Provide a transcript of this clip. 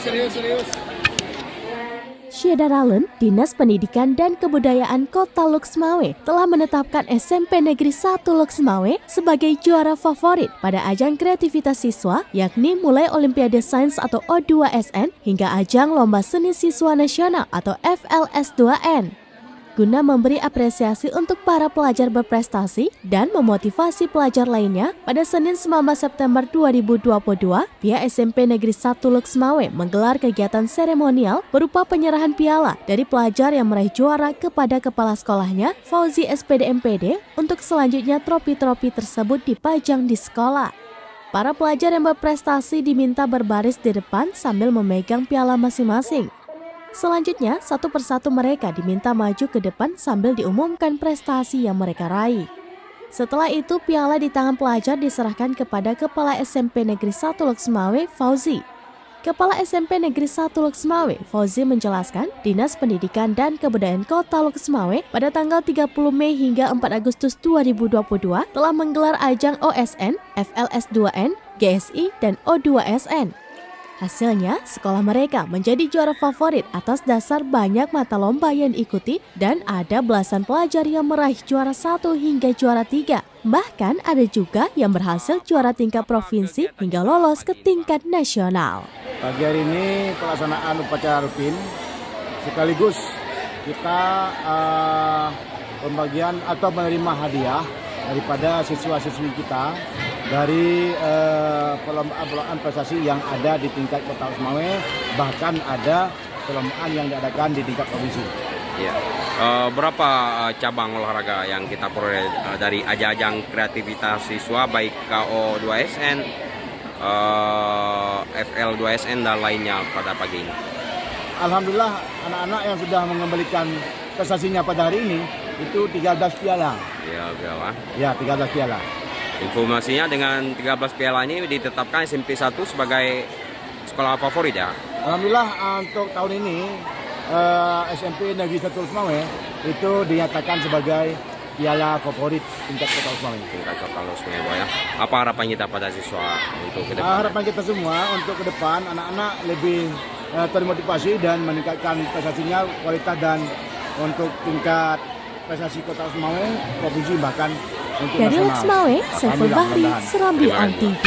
Serius. Syeda Ralen, Dinas Pendidikan dan Kebudayaan Kota Loksmawe telah menetapkan SMP Negeri 1 Loksmawe sebagai juara favorit pada ajang kreativitas siswa, yakni mulai Olimpiade Sains atau O2SN hingga ajang Lomba Seni Siswa Nasional atau FLS2N. Guna memberi apresiasi untuk para pelajar berprestasi dan memotivasi pelajar lainnya, pada Senin 19 September 2022, pihak SMP Negeri 1 Loksmawe menggelar kegiatan seremonial berupa penyerahan piala dari pelajar yang meraih juara kepada kepala sekolahnya, Fauzi SPD MPD, untuk selanjutnya trofi-trofi tersebut dipajang di sekolah. Para pelajar yang berprestasi diminta berbaris di depan sambil memegang piala masing-masing. Selanjutnya, satu persatu mereka diminta maju ke depan sambil diumumkan prestasi yang mereka raih. Setelah itu, piala di tangan pelajar diserahkan kepada Kepala SMP Negeri 1 Loksmawe, Fauzi. Kepala SMP Negeri 1 Loksmawe, Fauzi menjelaskan, Dinas Pendidikan dan Kebudayaan Kota Loksmawe pada tanggal 30 Mei hingga 4 Agustus 2022 telah menggelar ajang OSN, FLS2N, GSI, dan O2SN. Hasilnya, sekolah mereka menjadi juara favorit atas dasar banyak mata lomba yang diikuti dan ada belasan pelajar yang meraih juara 1 hingga juara 3. Bahkan ada juga yang berhasil juara tingkat provinsi hingga lolos ke tingkat nasional. Pagi hari ini pelaksanaan upacara rutin sekaligus kita pembagian atau menerima hadiah daripada siswa-siswi kita dari perlombaan prestasi yang ada di tingkat Kota Loksmawe, bahkan ada perlombaan yang diadakan di tingkat provinsi. Ya. Berapa cabang olahraga yang kita peroleh dari ajang kreativitas siswa baik KO2SN, FL2SN dan lainnya pada pagi ini? Alhamdulillah anak-anak yang sudah mengembalikan prestasinya pada hari ini itu 13 piala. Ya, piala. Ya, 13 piala. Informasinya dengan 13 piala ini ditetapkan SMP 1 sebagai sekolah favorit ya? Alhamdulillah untuk tahun ini SMP Negeri 1 Loksmawe itu dinyatakan sebagai piala favorit tingkat Kota Loksmawe. Tingkat Kota Loksmawe ya. Apa harapan kita pada siswa untuk ke depan? Harapan kita semua untuk ke depan anak-anak lebih termotivasi dan meningkatkan prestasinya, kualitas dan untuk tingkat prestasi Kota Loksmawe, provinsi bahkan untuk Dari nasional. Loksmawe, Saiful Alhamdulillah, Bahri, mudah-mudahan. Serambi Terima On kasih. TV.